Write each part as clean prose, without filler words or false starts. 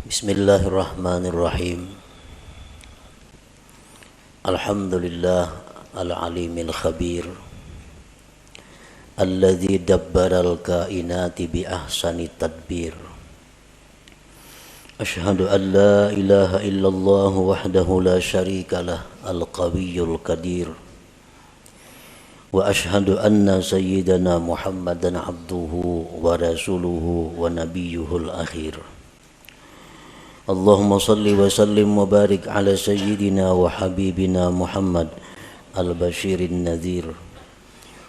Bismillahirrahmanirrahim. Alhamdulillah al-alimil khabir alladzi dabbaral kainati bi ahsani tadbir. Ashhadu an la ilaha illallah wahdahu la syarikalah al-qawiyyul qadir. Wa ashhadu anna sayyidana Muhammadan abduhu wa rasuluhu wa nabiyyuhul akhir. Allahumma salli wa sallim wa barik ala sayyidina wa habibina Muhammad al-bashirin nadhir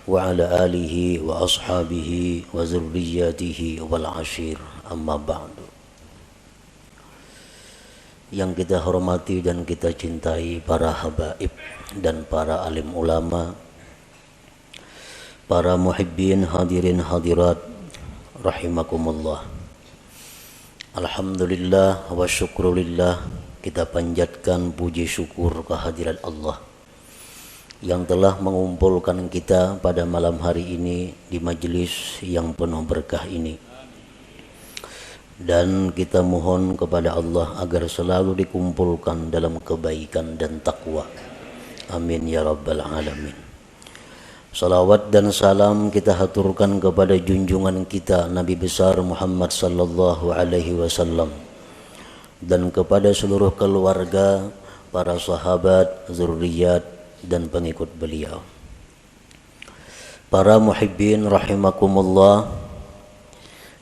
wa ala alihi wa ashabihi wa zurriyatihi wal ashir, amma ba'du. Yang kita hormati dan kita cintai para habaib dan para alim ulama, para muhibbin hadirin hadirat rahimakumullah. Alhamdulillah wa syukrulillah, kita panjatkan puji syukur kehadirat Allah yang telah mengumpulkan kita pada malam hari ini di majelis yang penuh berkah ini. Dan kita mohon kepada Allah agar selalu dikumpulkan dalam kebaikan dan takwa. Amin ya rabbal alamin. Salawat dan salam kita haturkan kepada junjungan kita Nabi besar Muhammad sallallahu alaihi wasallam dan kepada seluruh keluarga, para sahabat, zurriyat dan pengikut beliau. Para muhibbin rahimakumullah,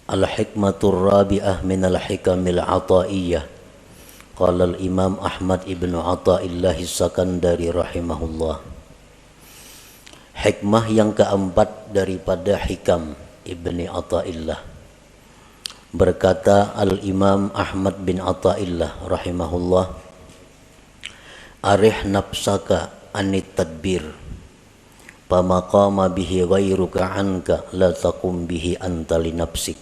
al-hikmatur rabi'ah min al-hikamil ataiyah. Qala al-Imam Ahmad ibnu Athaillah As-Sakandari rahimahullah. Hikmah yang keempat daripada hikam Ibni Athaillah. Berkata Al-Imam Ahmad bin Athaillah rahimahullah, arih nafsaka anit tadbir pamaqama bihi ghairuka anka la taqum bihi anta li nafsik.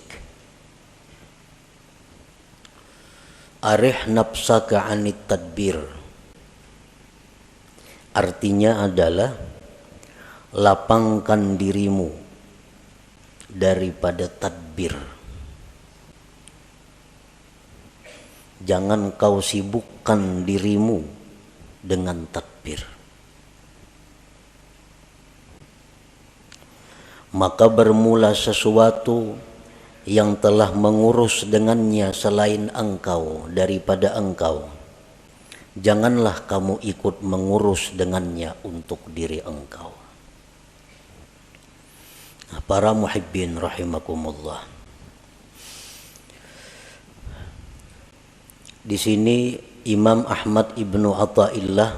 Arih nafsaka anit tadbir artinya adalah lapangkan dirimu daripada tadbir. Jangan kau sibukkan dirimu dengan tadbir. Maka bermula sesuatu yang telah mengurus dengannya selain engkau daripada engkau. Janganlah kamu ikut mengurus dengannya untuk diri engkau. Para muhibbin rahimakumullah. Di sini Imam Ahmad ibnu Athaillah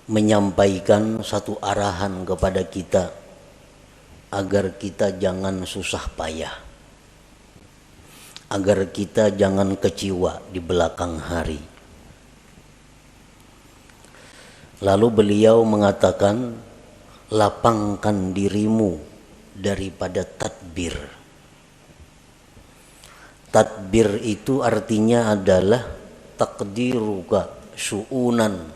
menyampaikan satu arahan kepada kita agar kita jangan susah payah, agar kita jangan kecewa di belakang hari. Lalu beliau mengatakan, lapangkan dirimu daripada tadbir. Tadbir itu artinya adalah taqdiruka syu'unan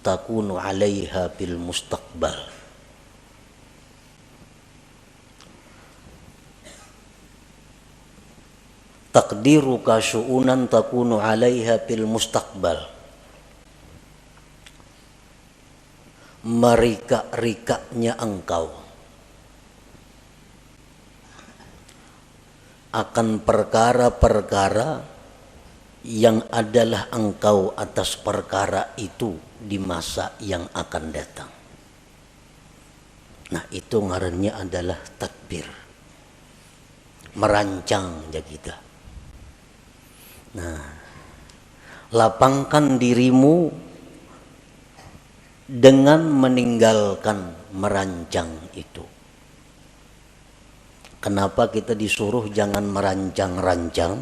takunu 'alaiha fil mustaqbal. Taqdiruka syu'unan takunu 'alaiha fil mustaqbal. Merika-rikanya engkau akan perkara-perkara yang adalah engkau atas perkara itu di masa yang akan datang. Nah, itu ngarannya adalah tadbir, merancang ya kita. Nah, lapangkan dirimu dengan meninggalkan merancang itu. Kenapa kita disuruh jangan merancang-rancang?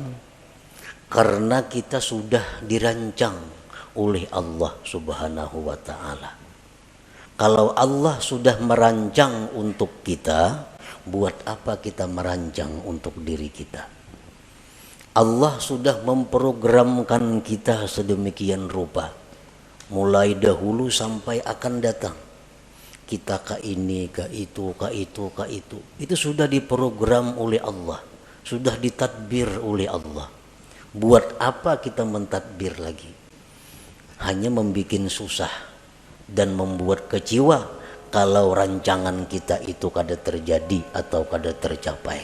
Karena kita sudah dirancang oleh Allah Subhanahu wa ta'ala. Kalau Allah sudah merancang untuk kita, buat apa kita merancang untuk diri kita? Allah sudah memprogramkan kita sedemikian rupa, mulai dahulu sampai akan datang. Kita ke ini, ke itu, ke itu, ke itu. Itu sudah diprogram oleh Allah. sudah ditadbir oleh Allah. Buat apa kita mentadbir lagi? Hanya membuat susah dan membuat kecewa kalau rancangan kita itu kada terjadi atau kada tercapai.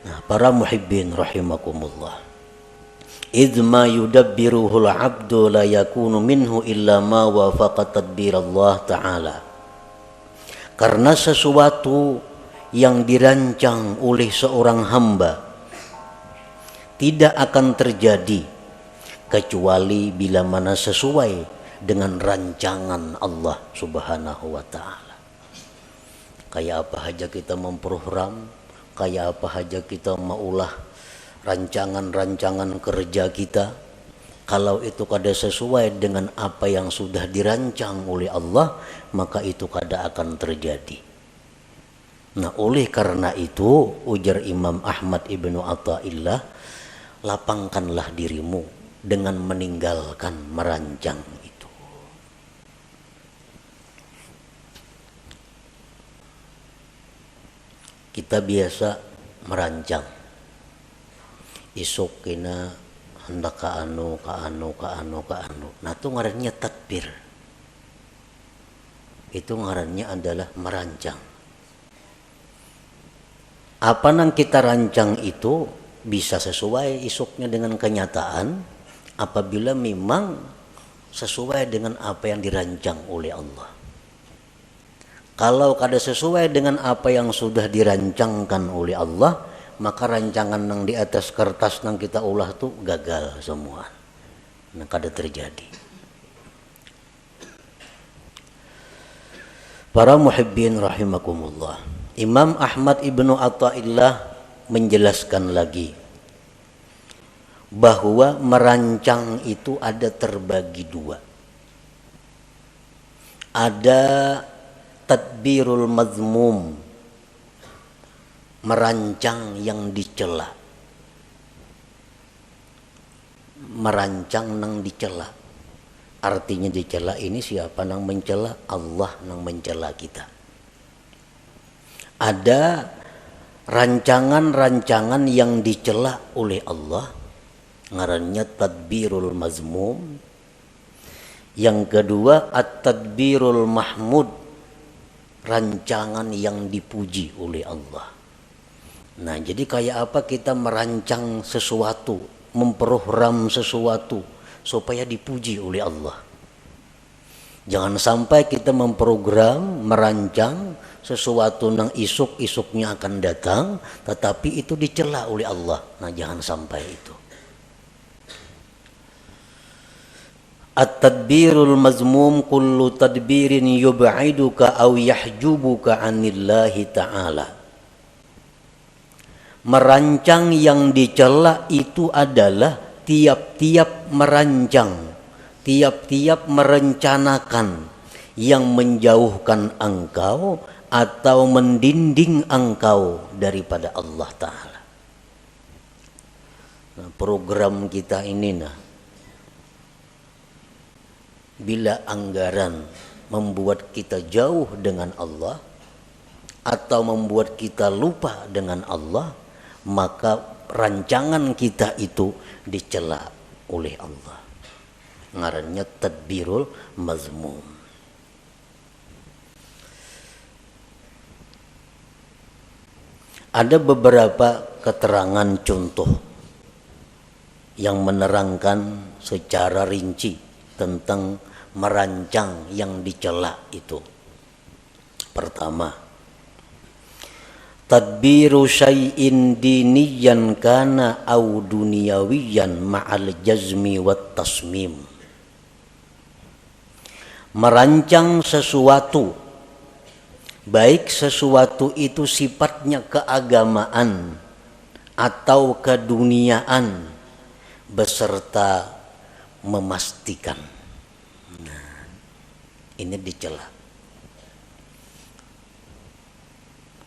Nah, para muhibbin rahimakumullah, idh ma yudabbiruhul abdu la yakunu minhu illa ma wafaqa tadbir Allah Ta'ala. Karena sesuatu yang dirancang oleh seorang hamba tidak akan terjadi kecuali bila mana sesuai dengan rancangan Allah Subhanahu wa Ta'ala. Kayak apa aja kita memprogram, kayak apa aja kita maulah rancangan-rancangan kerja kita, kalau itu kada sesuai dengan apa yang sudah dirancang oleh Allah, maka itu kada akan terjadi. Nah, oleh karena itu ujar Imam Ahmad ibnu Athaillah, lapangkanlah dirimu dengan meninggalkan merancang itu. Kita biasa merancang, isuk kena hendak ka anu. Nah, itu ngarannya tadbir. Itu ngarannya adalah merancang. Apa yang kita rancang itu bisa sesuai isuknya dengan kenyataan apabila memang sesuai dengan apa yang dirancang oleh Allah. Kalau kada sesuai dengan apa yang sudah dirancangkan oleh Allah, maka rancangan yang di atas kertas yang kita ulah tuh gagal semua. Nah, kada terjadi. Para muhibbin rahimakumullah, Imam Ahmad ibnu Athaillah menjelaskan lagi bahwa merancang itu ada terbagi dua. Ada tadbirul mazmum, merancang yang dicela. Merancang nang dicela. Artinya dicela ini siapa nang mencela? Allah nang mencela kita. Ada rancangan-rancangan yang dicela oleh Allah, ngarannya tadbirul mazmum. Yang kedua at-tadbirul mahmud, rancangan yang dipuji oleh Allah. Nah, jadi kayak apa kita merancang sesuatu, memprogram sesuatu supaya dipuji oleh Allah. Jangan sampai kita memprogram, merancang sesuatu yang isuk-isuknya akan datang, tetapi itu dicela oleh Allah. Nah, jangan sampai itu. At-tadbirul mazmum kullu tadbirin yub'iduka aw yahjubuka 'anillahi ta'ala. Merancang yang dicela itu adalah tiap-tiap merancang, tiap-tiap merencanakan yang menjauhkan engkau atau mendinding engkau daripada Allah Ta'ala. Nah, program kita ini bila anggaran membuat kita jauh dengan Allah atau membuat kita lupa dengan Allah, maka rancangan kita itu dicela oleh Allah. Ngarannya tadbirul mazmum. Ada beberapa keterangan contoh yang menerangkan secara rinci tentang merancang yang dicela itu. Pertama, tadbiru syai'in diniyan kana au duniyawiyan ma'al jazmi wat tasmim. Merancang sesuatu, baik sesuatu itu sifatnya keagamaan atau keduniaan, beserta memastikan. Nah, ini dicela.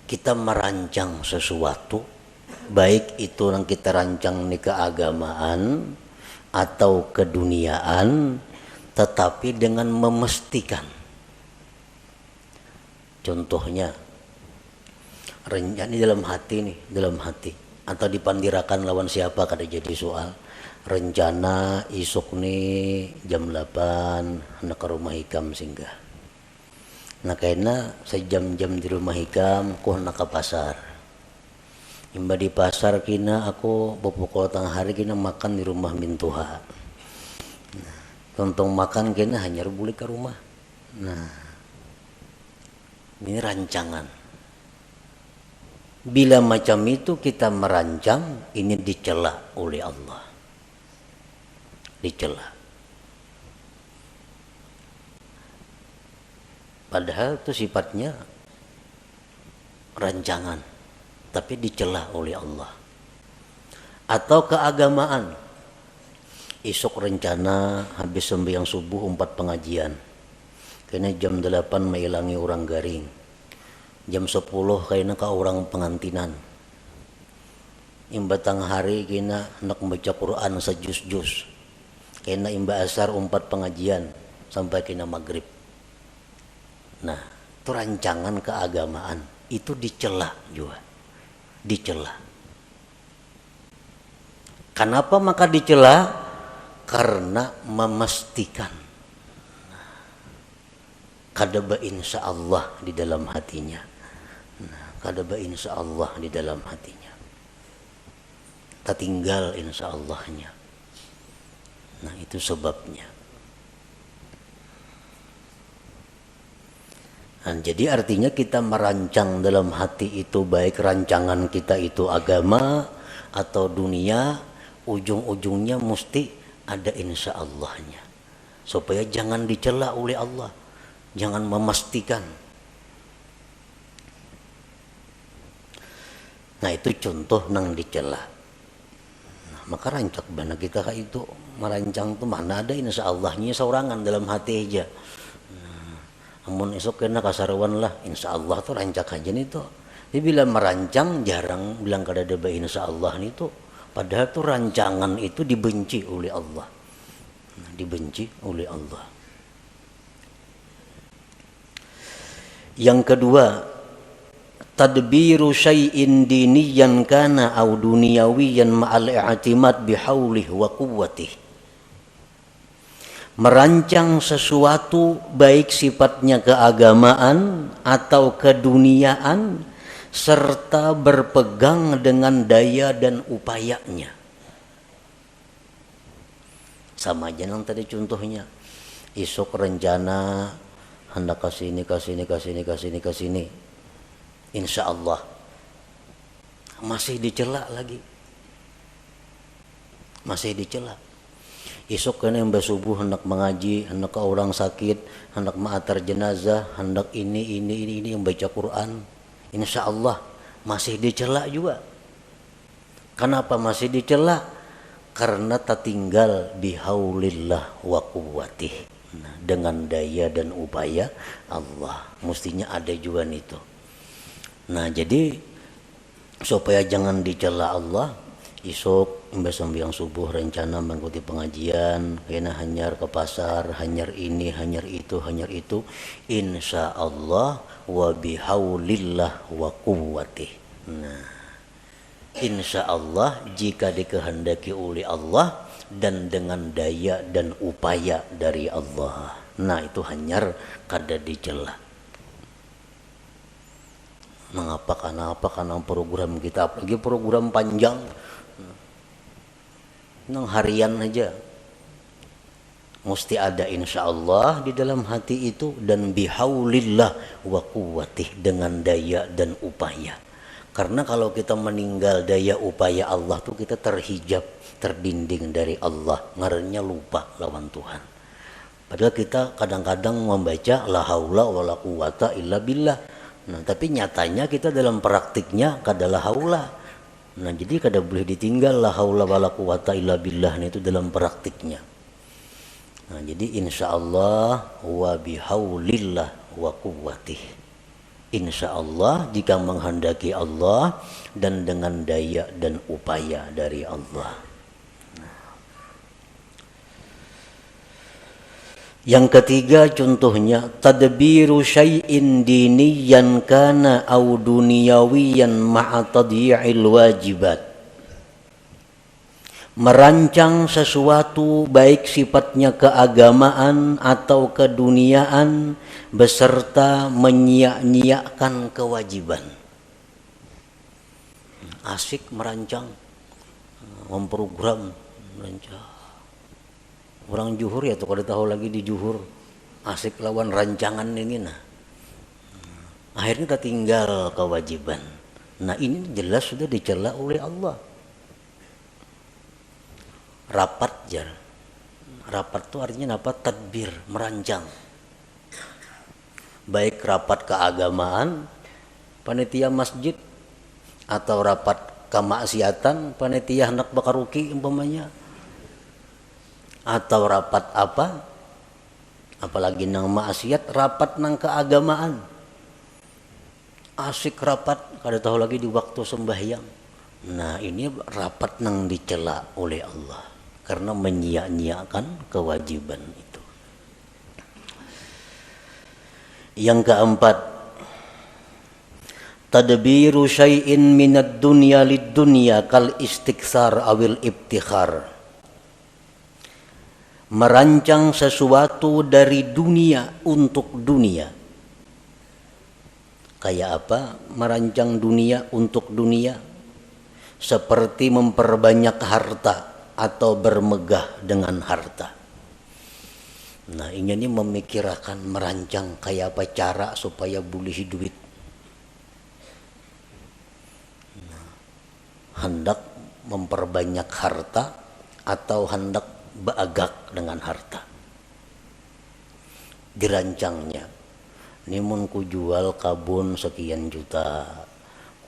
Kita merancang sesuatu, baik itu yang kita rancang ini keagamaan atau keduniaan, tetapi dengan memastikan. Contohnya, Rencana dalam hati nih, dalam hati. Atau dipandirakan lawan siapa kada jadi soal. Rencana isuk nih jam 8 nak ke rumah Hikam singgah. Nah kayaknya sejam-jam di rumah Hikam aku nak ke pasar. Imba di pasar kina aku pukul tengah hari kina makan di rumah Mintuha. Nah, tontong makan kina hanya boleh ke rumah. Nah, ini rancangan. Bila macam itu kita merancang, ini dicela oleh Allah. Dicela. Padahal itu sifatnya rancangan, tapi dicela oleh Allah. Atau keagamaan. Esok rencana habis sembahyang subuh 4 pengajian. Karena jam 8 mailangi orang garing. Jam 10 kayaknya ke orang pengantinan. Imba tang hari kena nak membaca Quran sejus-jus. Kena imba asar 4 pengajian sampai kena maghrib. Nah, itu rancangan keagamaan. Itu dicela juga. Dicela. Kenapa maka dicela? Karena memastikan kadaba insya Allah di dalam hatinya. Kadaba insya Allah di dalam hatinya. Tertinggal insya Allahnya. Nah itu sebabnya. Nah, jadi artinya kita merancang dalam hati itu, baik rancangan kita itu agama atau dunia, ujung-ujungnya mesti ada insya Allahnya. Supaya jangan dicela oleh Allah. Jangan memastikan. Nah itu contoh nang dicela. Nah, maka rancak bana kita itu merancang tuh mana ada insya Allahnya seorangan dalam hati aja. Amun esok kena kasarawan lah, insya Allah tuh rancak aja nih tuh. Jadi bila merancang jarang bilang kada ada insya Allah nih tuh. Padahal tuh rancangan itu dibenci oleh Allah. Dibenci oleh Allah. Yang kedua, tadbiru syai'in diniyan kana au duniyawiyan ma'al i'timad bihaulih wa quwwatih. Merancang sesuatu baik sifatnya keagamaan atau keduniaan serta berpegang dengan daya dan upayanya. Sama aja yang tadi contohnya. Esok rencana hendak kasini. Insya Allah masih dicela lagi. Masih dicela. Esok kena mbak subuh hendak mengaji, hendak ke orang sakit, hendak ma'atar jenazah, hendak ini membaca Quran. Insya Allah masih dicela juga. Kenapa masih dicela? Karena tertinggal bihaulillah wa quwwatih. Nah, dengan daya dan upaya Allah. Mestinya ada juga itu. Nah jadi supaya jangan dicela Allah, esok mbak sembahyang subuh rencana mengikuti pengajian, kena hanyar ke pasar, hanyar ini, hanyar itu, insya Allah wa bihaulillah wa quwwatih. Nah, insya Allah jika dikehendaki oleh Allah dan dengan daya dan upaya dari Allah. Nah itu hanyar kada dicela. Mengapa karena program kita, apalagi program panjang, nang harian aja mesti ada insya Allah di dalam hati itu dan bihaulillah wa quwwatih dengan daya dan upaya. Karena kalau kita meninggal daya upaya Allah tuh kita terhijab, terdinding dari Allah, ngarannya lupa lawan Tuhan. Padahal kita kadang-kadang membaca la haula wala quwata illa billah. Nah, tapi nyatanya kita dalam praktiknya kadalah haula. Nah, jadi kada boleh ditinggal la haula wala quwata illa billah itu dalam praktiknya. Nah, jadi insya Allah wa bihaulillah wa quwwatih. Insya Allah jika menghendaki Allah dan dengan daya dan upaya dari Allah. Yang ketiga contohnya tadbiru syai'in diniyan kana au duniyawiyan ma'a tadyi'il wajibat. Merancang sesuatu baik sifatnya keagamaan atau keduniaan beserta menyia-nyiakan kewajiban. Asik merancang, memprogram, merancang. Orang juhur ya tuh kalau tahu lagi di juhur asik lawan rancangan ini nah. Akhirnya kita tinggal kewajiban. Nah ini jelas sudah dicela oleh Allah. Rapat jar. Rapat itu artinya apa? Tadbir, merancang. Baik rapat keagamaan, panitia masjid, atau rapat kemaksiatan, panitia hendak bakaruki umpamanya. Atau rapat apa, apalagi nang maksiat, rapat nang keagamaan. Asik rapat, kada tahu lagi di waktu sembahyang. Nah ini rapat nang dicela oleh Allah karena menyia-nyiakan kewajiban itu. Yang keempat, tadbiru syai'in minad dunya lid dunya kal istikthar awil ibtikhar. Merancang sesuatu dari dunia untuk dunia. Kayak apa? Merancang dunia untuk dunia. Seperti memperbanyak harta atau bermegah dengan harta. Nah ini memikirkan, merancang kayak apa cara supaya boleh duit. Nah, hendak memperbanyak harta atau hendak beagak dengan harta. Dirancangnya, ini mun ku jual kabun sekian juta,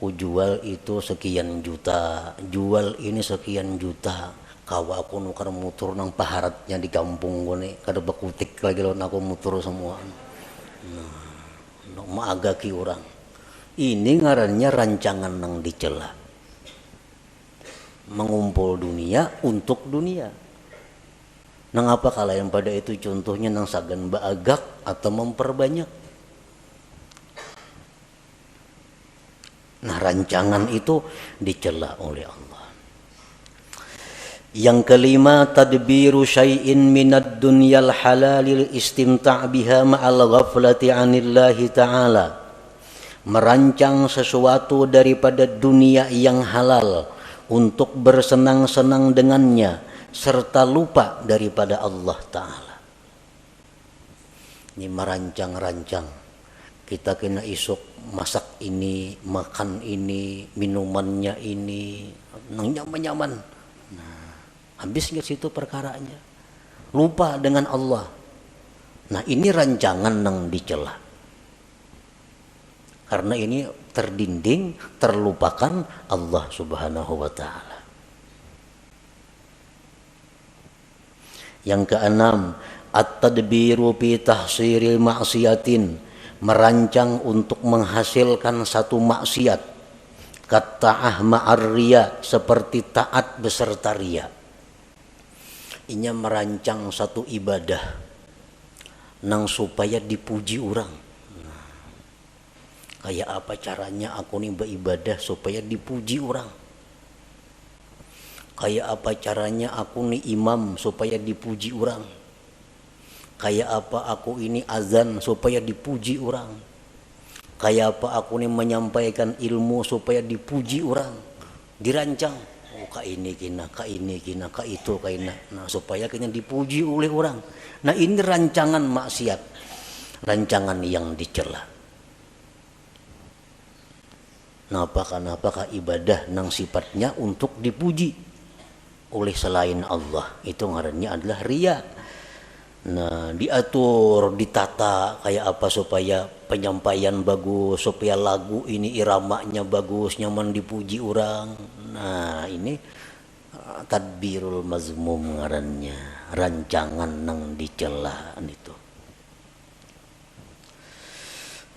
ku jual itu sekian juta, jual ini sekian juta. Kawa aku nukar mutur nang paharatnya di kampung gue kada bekutik lagi lawan aku mutur semua. Nah, maagaki orang. Ini ngarannya rancangan nang dicela. Mengumpul dunia untuk dunia. Nang apa kalayan pada itu contohnya nang sagan baagak atau memperbanyak. Nah rancangan itu dicela oleh Allah. Yang kelima, tadbiru syai'in minad dunyal halalil istimta' biha ma'al ghaflati 'anillahi ta'ala. Merancang sesuatu daripada dunia yang halal untuk bersenang-senang dengannya serta lupa daripada Allah Ta'ala. Ini merancang-rancang. Kita kena isuk masak ini, makan ini, minumannya ini, nyaman-nyaman. Nah, habis nggak situ perkaranya. Lupa dengan Allah. Nah ini rancangan yang dicela. Karena ini terdinding, terlupakan Allah Subhanahu wa Ta'ala. Yang keenam, at-tadbiru fi tahsiril maksiatin, merancang untuk menghasilkan satu maksiat. Katta'ah ma'ar riya, seperti taat beserta riya. Inya merancang satu ibadah nang supaya dipuji orang. Nah, kayak apa caranya aku nih beribadah supaya dipuji orang? Kayak apa caranya aku nih imam supaya dipuji orang? Kayak apa aku ini azan supaya dipuji orang? Kayak apa aku nih menyampaikan ilmu supaya dipuji orang? Dirancang, oh kak ini kina, kak ini kina, kak itu kina. Nah supaya kena dipuji oleh orang. Nah ini rancangan maksiat, rancangan yang dicela. Kenapa ibadah nang sifatnya untuk dipuji oleh selain Allah, itu ngarannya adalah riya. Nah diatur, ditata kayak apa supaya penyampaian bagus, supaya lagu ini iramanya bagus, nyaman dipuji orang. Nah ini tadbirul mazmum ngarannya, rancangan nang dicela itu.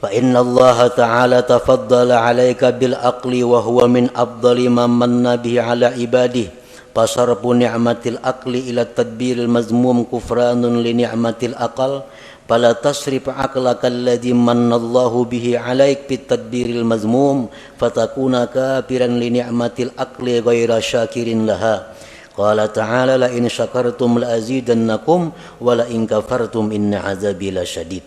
Fa inna Allah Ta'ala tafaddala 'alaika bil aqli wa huwa min afdali man manna bihi 'ala ibadihi. fasarfu ni'matil aqli ila tadbiril mazmum kufranun li ni'matil aqal fala tasrif aqlaka alladhi manallahu bihi 'alaik bit tadbiril mazmum fatakuna kafiran li ni'matil aqli ghaira syakirin laha. Qala ta'ala la in syakartum la azidannakum wa la in kafartum inna 'adzabi lasyadid.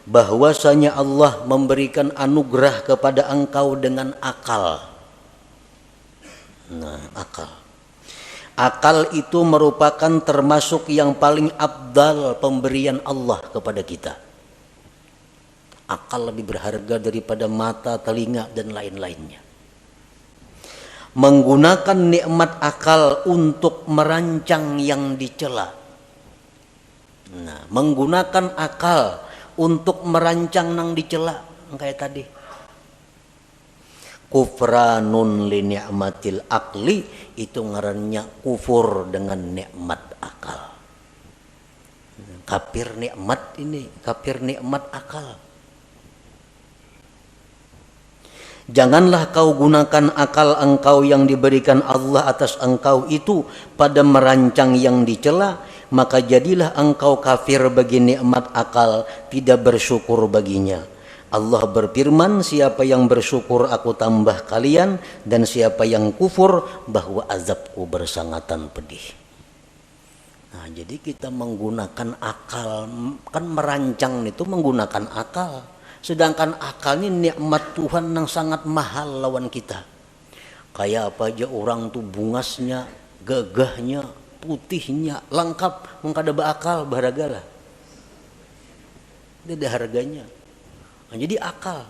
Bahwasanya Allah memberikan anugerah kepada engkau dengan akal. Nah, akal. Akal itu merupakan termasuk yang paling abdal pemberian Allah kepada kita. Akal lebih berharga daripada mata, telinga, dan lain-lainnya. Menggunakan nikmat akal untuk merancang yang dicela. Nah, menggunakan akal untuk merancang yang dicela, kayak tadi. Kufranun li ni'matil akli, itu ngarannya kufur dengan nikmat akal. Kafir nikmat ini, kafir nikmat akal. Janganlah kau gunakan akal engkau yang diberikan Allah atas engkau itu pada merancang yang dicela, maka jadilah engkau kafir bagi nikmat akal, tidak bersyukur baginya. Allah berfirman, siapa yang bersyukur aku tambah kalian, dan siapa yang kufur bahwa azabku bersangatan pedih. Nah, jadi kita menggunakan akal, kan merancang itu menggunakan akal. Sedangkan akal ini nikmat Tuhan yang sangat mahal lawan kita. Kayak apa aja orang tuh bungasnya, gagahnya, putihnya, lengkap, mengkada beakal, berhargalah. Tidak ada harganya. Nah, jadi akal.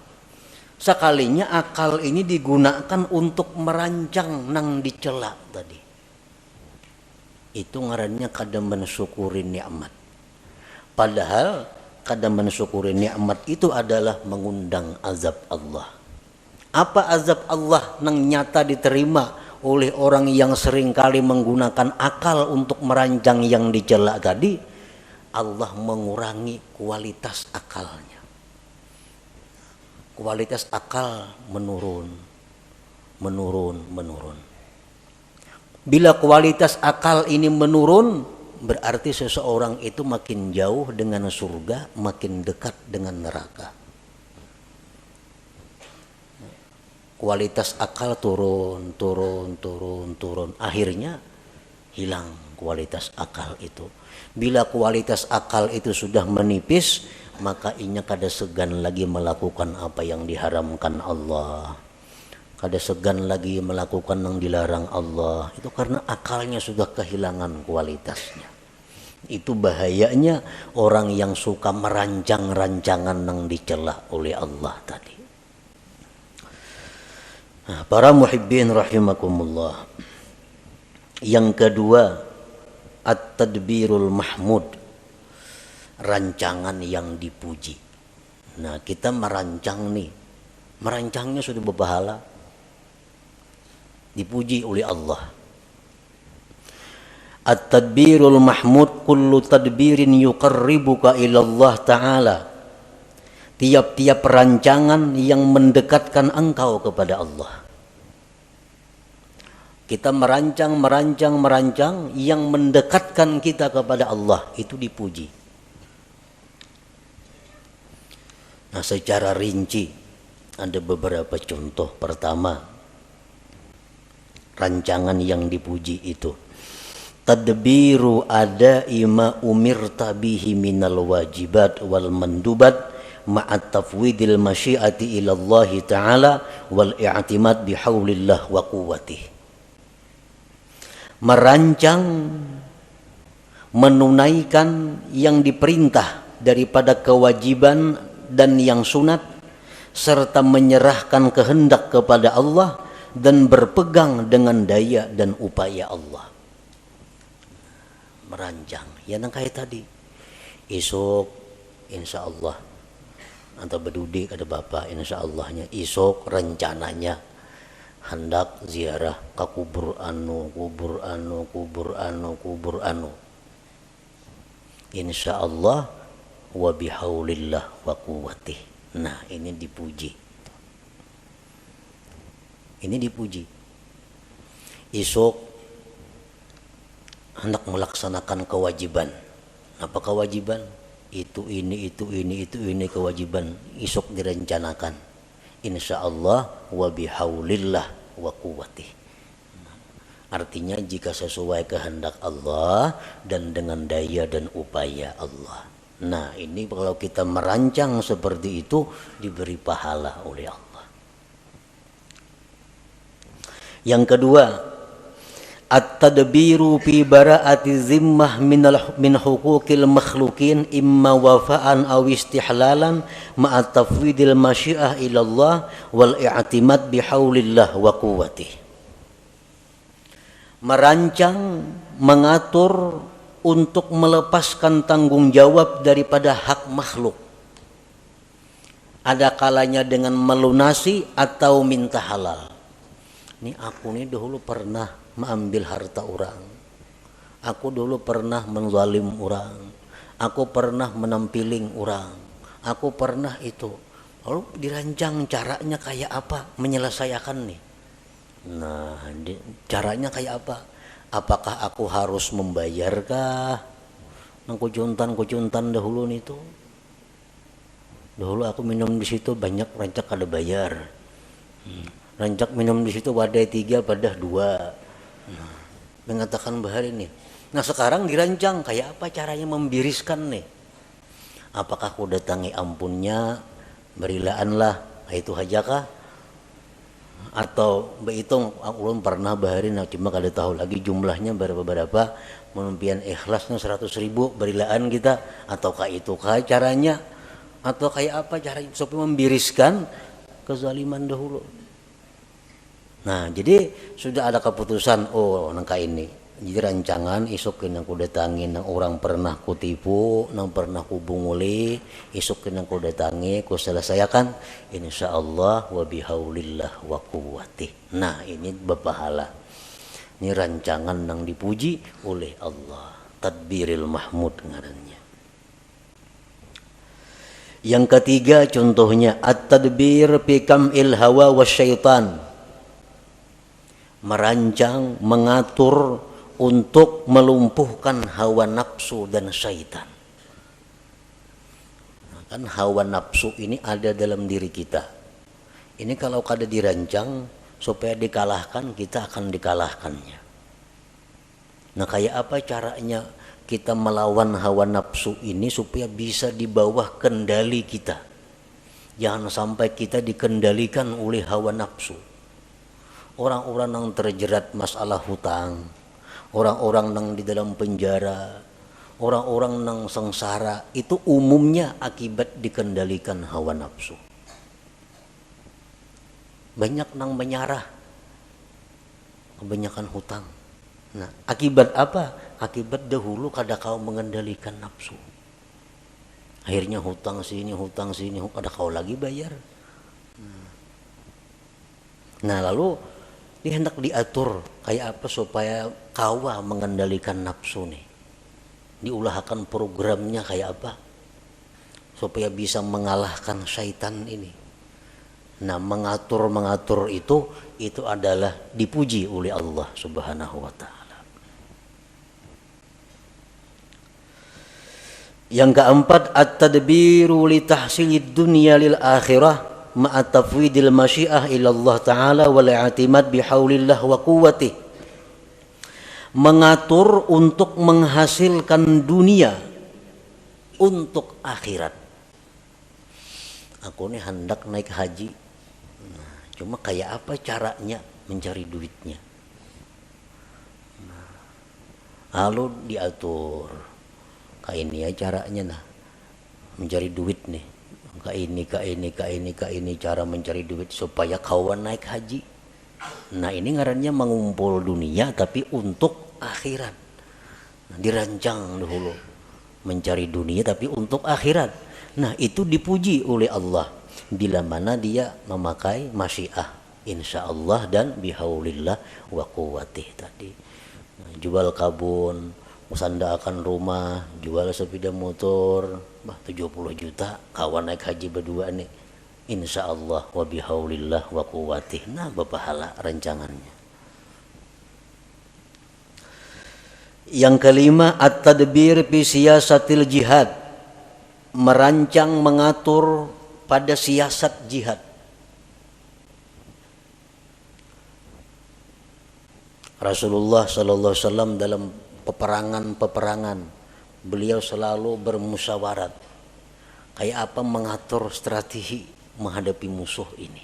Sekalinya akal ini digunakan untuk merancang nang dicela tadi. Itu ngarannya kada mensyukuri nikmat. Padahal kada mensyukuri nikmat itu adalah mengundang azab Allah. Apa azab Allah nang nyata diterima oleh orang yang seringkali menggunakan akal untuk merancang yang dicela tadi? Allah mengurangi kualitas akalnya. Kualitas akal menurun. Bila kualitas akal ini menurun, berarti seseorang itu makin jauh dengan surga, makin dekat dengan neraka. Kualitas akal turun. Akhirnya hilang kualitas akal itu. Bila kualitas akal itu sudah menipis, maka inya kada segan lagi melakukan apa yang diharamkan Allah. Kada segan lagi melakukan yang dilarang Allah. Itu karena akalnya sudah kehilangan kualitasnya. Itu bahayanya orang yang suka merancang rancangan yang dicela oleh Allah tadi. Nah, para muhibbin rahimakumullah. Yang kedua, at-tadbirul mahmud. Rancangan yang dipuji. Nah, kita merancang nih. Merancangnya sudah berpahala. Dipuji oleh Allah. At-tadbirul mahmud kullu tadbirin yuqarribuka ila Allah Ta'ala. Tiap-tiap perancangan yang mendekatkan engkau kepada Allah. Kita merancang yang mendekatkan kita kepada Allah, itu dipuji. Nah, secara rinci ada beberapa contoh. Pertama, rancangan yang dipuji itu tadbiru ada'i ma umirta bihi minal wajibat wal mandubat ma'at tafwidil masyiati ila Allah Ta'ala wal i'timad bihaulillah wa quwwatih. Merancang, menunaikan yang diperintah daripada kewajiban dan yang sunat, serta menyerahkan kehendak kepada Allah dan berpegang dengan daya dan upaya Allah. Merancang, ya nang kayak tadi. Esok insya Allah atau berdudi ada bapak insya Allahnya. Esok rencananya hendak ziarah ke kubur anu. Insya Allah wa bihaulillah wa quwwatih. Nah, ini dipuji. Esok hendak melaksanakan kewajiban. Apa kewajiban? Itu ini kewajiban isuk direncanakan. Insya Allah wa bihaulillah wa quwwatih. Artinya jika sesuai kehendak Allah dan dengan daya dan upaya Allah. Nah ini kalau kita merancang seperti itu diberi pahala oleh Allah. Yang kedua, at-tadbiru fi bara'ati zimmah min huquqil makhlukin imma wafa'an aw istihlalan ma'a tafwidil masyiah ila Allah wal i'timad bihaulillah wa quwwatih. Merancang, mengatur untuk melepaskan tanggung jawab daripada hak makhluk. Ada kalanya dengan melunasi atau minta halal. Ini aku nih dahulu pernah mengambil harta orang. Aku dulu pernah menzalim orang. Aku pernah menampiling orang. Aku pernah itu. Lalu dirancang caranya kayak apa menyelesaikan nih. Nah, caranya kayak apa? Apakah aku harus membayarkah? Nang kucuntan dahulu nih tuh. Dahulu aku minum di situ banyak rancak ada bayar. Rancak minum di situ wadai 3 padah 2. Nah, mengatakan bahar ini. Nah sekarang dirancang kayak apa caranya membiriskan nih. Apakah aku datangi ampunnya, berilaanlah, itu hajakah? Atau behitung ulun pernah baharin, cuma kada tahu lagi jumlahnya berapa menumpian ikhlasnya 100.000 berilaan kita, ataukah itu kah caranya, atau kayak apa caranya supaya membiriskan kezaliman dahulu. Nah jadi sudah ada keputusan, oh nangka ini jadi rancangan isukin yang ku datangin nang orang pernah ku tipu, nang pernah ku bunguli, isukin yang ku datangi ku selesaikan insyaallah wa bihaulillah wa quwwatih. Nah ini berpahala. Ini rancangan yang dipuji oleh Allah, tadbiril mahmud ngarannya. Yang ketiga contohnya at-tadbir fi kam'il hawa wasyaitan. Merancang, mengatur untuk melumpuhkan hawa nafsu dan syaitan. Nah, kan hawa nafsu ini ada dalam diri kita. Ini kalau kada dirancang supaya dikalahkan, kita akan dikalahkannya. Nah kayak apa caranya kita melawan hawa nafsu ini supaya bisa di bawah kendali kita. Jangan sampai kita dikendalikan oleh hawa nafsu. Orang-orang yang terjerat masalah hutang, orang-orang yang di dalam penjara, orang-orang yang sengsara, itu umumnya akibat dikendalikan hawa nafsu. Banyak yang menyarah, kebanyakan hutang. Nah, akibat apa? Akibat dahulu kada kau mengendalikan nafsu. Akhirnya hutang sini, kada kau lagi bayar. Nah lalu ini hendak diatur kayak apa supaya kawa mengendalikan nafsu nih. Diulahkan programnya kayak apa supaya bisa mengalahkan syaitan ini. Nah mengatur itu adalah dipuji oleh Allah Subhanahu wa ta'ala. Yang keempat, at-tadbiru li tahsilid dunya lil akhirah ma'a tafwidil masyiah ila Allah ta'ala wal i'timad bihaulillah wa quwwatih. Mengatur untuk menghasilkan dunia untuk akhirat. Aku nih hendak naik haji. Nah, cuma kayak apa caranya mencari duitnya? Nah, lalu diatur. Kayak ini ya caranya nah mencari duit nih. Ka ini cara mencari duit supaya kawan naik haji. Nah ini ngarannya mengumpul dunia tapi untuk akhirat. Nah, dirancang dahulu mencari dunia tapi untuk akhirat. Nah itu dipuji oleh Allah bila mana dia memakai masyiah insyaallah dan bihaulillah wa quwwatih tadi. Nah, jual kabun, usandakan rumah, jual sepeda motor, 70 juta, kawan naik haji berdua nih. Insyaallah wa bihaulillah wa quwwatih. Nah berpahala rancangannya. Yang kelima, at-tadbir fi siyasatil jihad, merancang mengatur pada siasat jihad. Rasulullah sallallahu alaihi wasallam dalam peperangan beliau selalu bermusyawarat kayak apa mengatur strategi menghadapi musuh ini.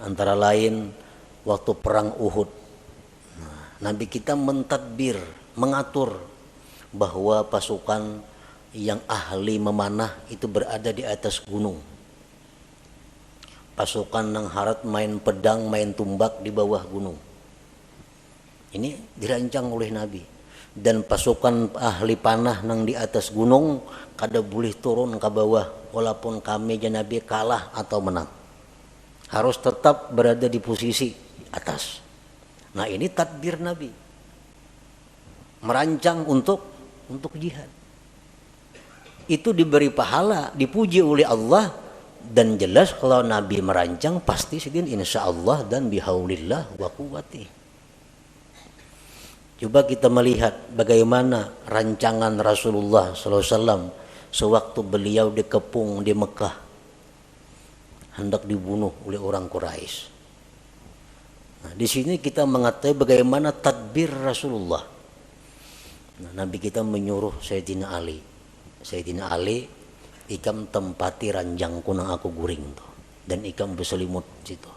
Antara lain waktu perang Uhud, Nabi kita mentadbir, mengatur bahwa pasukan yang ahli memanah itu berada di atas gunung. Pasukan yang harat main pedang, main tumbak di bawah gunung. Ini dirancang oleh Nabi. Dan pasukan ahli panah yang di atas gunung kada boleh turun ke bawah walaupun kami Nabi kalah atau menang. Harus tetap berada di posisi atas. Nah, ini tadbir Nabi. Merancang untuk jihad. Itu diberi pahala, dipuji oleh Allah, dan jelas kalau Nabi merancang pasti sidin insyaallah dan bihaulillah wa quwwati. Coba kita melihat bagaimana rancangan Rasulullah SAW sewaktu beliau dikepung di Mekah, hendak dibunuh oleh orang Quraisy. Nah, di sini kita mengetahui bagaimana tadbir Rasulullah. Nah, Nabi kita menyuruh Sayyidina Ali, ikam tempati ranjang kunang aku guring tuh, dan ikam berselimut situ.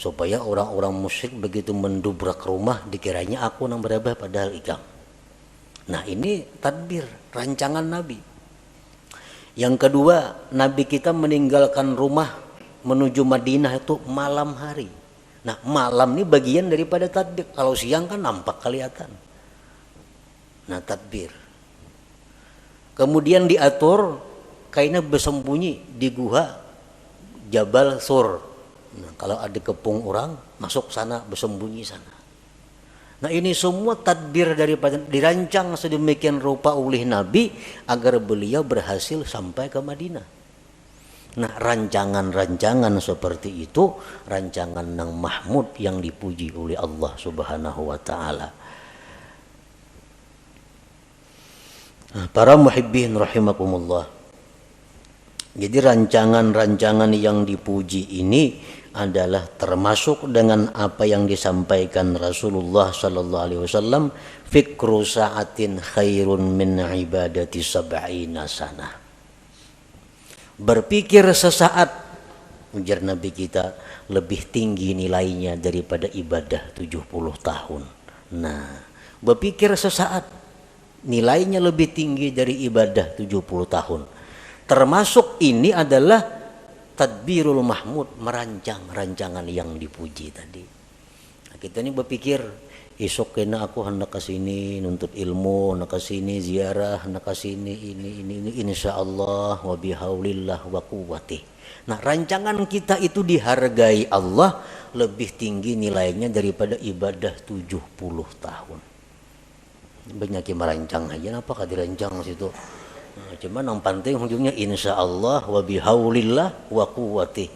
Supaya orang-orang musyrik begitu mendubrak rumah dikiranya aku nang berabah padahal ikam. Nah, ini tadbir, rancangan Nabi. Yang kedua, Nabi kita meninggalkan rumah menuju Madinah itu malam hari. Nah, malam ini bagian daripada tadbir. Kalau siang kan nampak kelihatan. Nah, tadbir. Kemudian diatur kainnya bersembunyi di gua Jabal Sur. Nah, kalau ada kepung orang masuk sana, bersembunyi sana. Nah, ini semua tadbir daripada dirancang sedemikian rupa oleh Nabi agar beliau berhasil sampai ke Madinah. Nah, rancangan-rancangan seperti itu rancangan yang mahmud yang dipuji oleh Allah Subhanahu wa taala. Nah, para muhibbin rahimakumullah. Jadi rancangan-rancangan yang dipuji ini adalah termasuk dengan apa yang disampaikan Rasulullah sallallahu alaihi wasallam, fikru sa'atin khairun min ibadati sab'ina sanah. Berpikir sesaat, ujar Nabi kita, lebih tinggi nilainya daripada ibadah 70 tahun. Nah, berpikir sesaat nilainya lebih tinggi dari ibadah 70 tahun. Termasuk ini adalah tadbirul mahmud, merancang rancangan yang dipuji tadi. Nah, kita ini berpikir esok kena aku hendak ke sini nuntut ilmu, hendak ke sini ziarah, hendak ke sini ini insyaallah wa bihaulillah wa quwwati. Nah, rancangan kita itu dihargai Allah lebih tinggi nilainya daripada ibadah 70 tahun. Banyak yang merancang aja, apakah dirancang situ? Nah, cuman yang penting ujungnya insyaallah wa bihaulillah wa quwwati.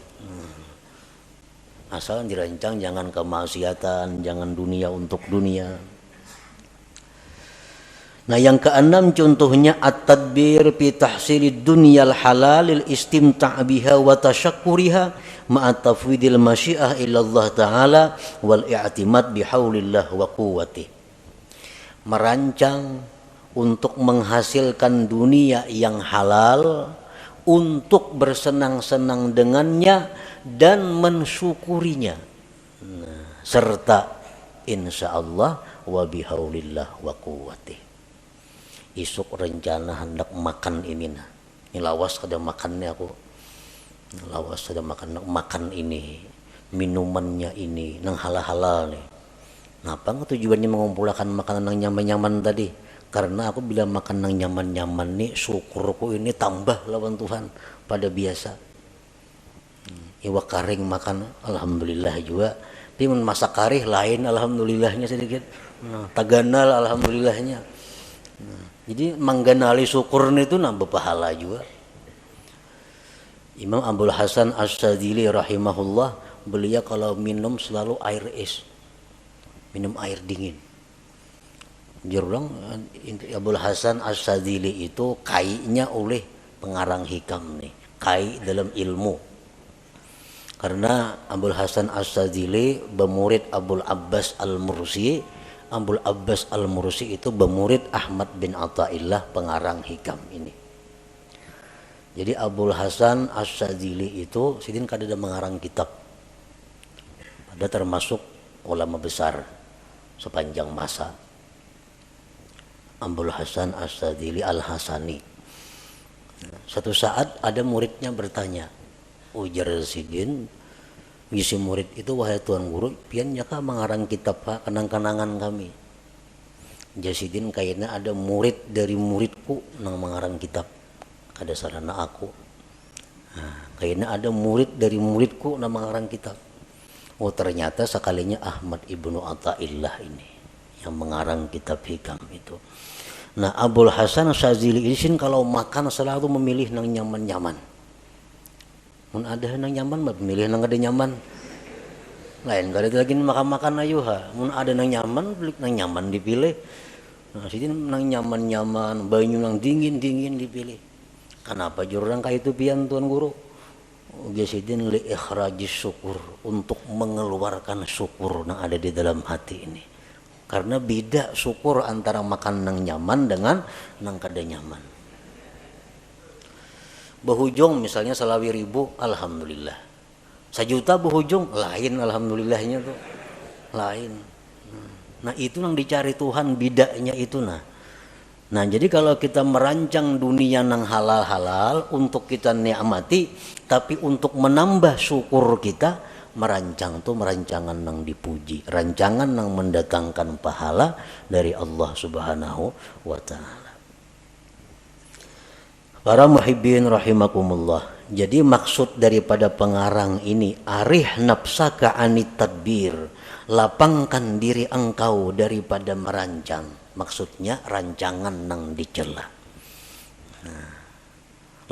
Asal dirancang jangan kemaksiatan, jangan dunia untuk dunia. Nah, yang keenam contohnya at-tadbir fi tahsilid dunyal halalil istimta' biha wa tasyakkuriha ma'a tafwidil masyiah ila Allah taala wal i'timad bihaulillah wa quwwati. Merancang untuk menghasilkan dunia yang halal, untuk bersenang-senang dengannya dan mensyukurinya. Nah, serta insyaallah wa bihaulillah wa quwwati. Isuk rencana hendak makan ini nah. Ini lawas kada makannya aku. Lawas kada makan ini, minumannya ini nang halal-halal nih. Napa tujuannya mengumpulkan makanan yang nyaman-nyaman tadi? Karena aku bila makan yang nyaman-nyaman nih, syukurku ini tambah lawan Tuhan pada biasa. Iwa karing makan, alhamdulillah juga. Tapi masak karih lain, alhamdulillahnya sedikit. Nah, taganal, alhamdulillahnya. Nah, jadi mengganali syukur itu nambah pahala juga. Imam Abdul Hasan As-Sadili rahimahullah, beliau kalau minum selalu air es. minum air dingin. Jurang Abul Hasan Asyadzili itu kainya oleh pengarang hikam nih, kai dalam ilmu. Karena Abul Hasan Asyadzili bermurid Abul Abbas Al-Mursi. Abul Abbas Al-Mursi itu bermurid Ahmad bin Athaillah pengarang hikam ini. Jadi Abul Hasan Asyadzili itu sidin kadada mengarang kitab. Ada termasuk ulama besar sepanjang masa. Abul Hasan Asyadzili Al-Hasani. Satu saat ada muridnya bertanya, ujar sidin, isi murid itu, wahai tuan guru, pian nyaka mengarang kitab Pak kenang-kenangan kami. Jasidin kayaknya ada murid dari muridku nang mengarang kitab kada sarana aku. Nah, kayaknya ada murid dari muridku nang mengarang kitab. Oh ternyata sekalinya Ahmad ibnu Athaillah ini yang mengarang kitab hikam itu. Nah Abul Hasan Asyadzili ini kalau makan selalu memilih nang nyaman-nyaman. Mun ada nang nyaman mah milih nang ada nyaman. Lain kada lagi makan-makan ayo ha. Mun ada nang nyaman, beli nang nyaman dipilih. Nah, sini nang nyaman-nyaman, banyu nang dingin-dingin dipilih. Kenapa jurang kayak itu pian tuan guru? Jasidin li ikhrajis syukur, untuk mengeluarkan syukur yang ada di dalam hati ini. Karena beda syukur antara makan nang nyaman dengan nang kada nyaman. Berhujung misalnya selawi ribu, alhamdulillah. 1 juta berhujung, lain alhamdulillahnya tuh, lain. Nah itu yang dicari Tuhan, bidanya itu nah. Nah jadi kalau kita merancang dunia nang halal-halal untuk kita nikmati, tapi untuk menambah syukur kita, merancang tuh merancangan nang dipuji, rancangan nang mendatangkan pahala dari Allah Subhanahu wa Ta'ala. Para muhibbin rahimakumullah. Jadi maksud daripada pengarang ini, arih nafsaka anit tadbir, lapangkan diri engkau daripada merancang. Maksudnya rancangan nang dicela. Nah,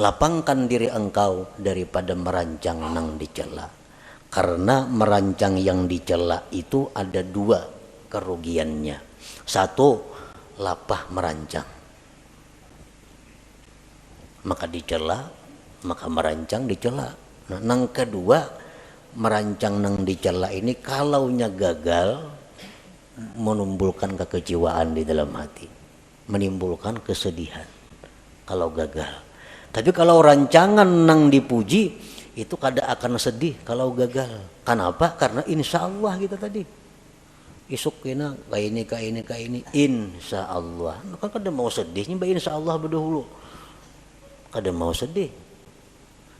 lapangkan diri engkau daripada merancang nang dicela. Karena merancang yang dicela itu ada 2 kerugiannya. 1, lapah merancang. Maka dicela, maka merancang dicela. Nah, nang kedua, merancang nang dicela ini kalaunya gagal, menimbulkan kekecewaan di dalam hati, menimbulkan kesedihan kalau gagal. Tapi kalau rancangan nang dipuji, itu kada akan sedih kalau gagal. Kenapa? Karena insya Allah kita tadi isuk kena kayak ini insya Allah. Maka kada mau sedihnya, insya Allah berdahulu. Kada mau sedih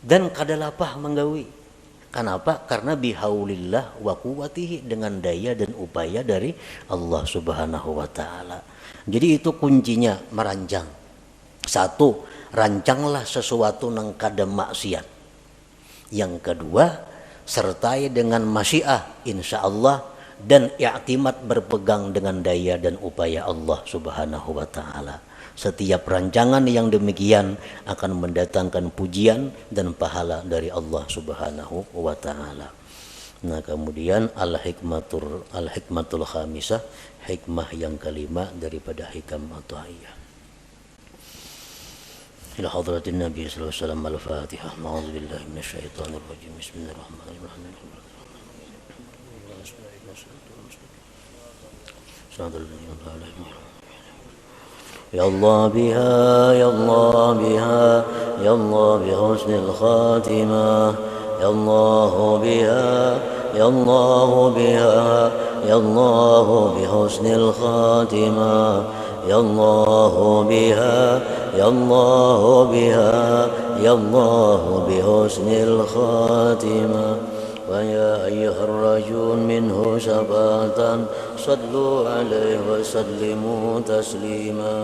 dan kada lapah menggawi. Kenapa? Karena bihaulillah wa quwwatihi, dengan daya dan upaya dari Allah Subhanahu wa Ta'ala. Jadi itu kuncinya merancang. 1, rancanglah sesuatu nang kada maksiat. Yang kedua, sertai dengan masyiah insya Allah dan i'timad berpegang dengan daya dan upaya Allah Subhanahu wa Ta'ala. Setiap rancangan yang demikian akan mendatangkan pujian dan pahala dari Allah Subhanahu wa Ta'ala. Nah kemudian al-hikmatul khamisah, hikmah yang kelima daripada hikam Athaillah. إلى حضرة النبي صلى الله عليه وسلم الفاتحة. أعوذ بالله من الشيطان الرجيم. بسم الله الرحمن الرحيم. يا الله بها يا الله بها يا الله بحسن الخاتمة يا الله بها يا الله بها يا الله بحسن الخاتمة يا الله بها يا الله بها يا الله بحسن الخاتمة ويا أيها الرجل منه شفاعة صلوا عليه وسلموا تسليما.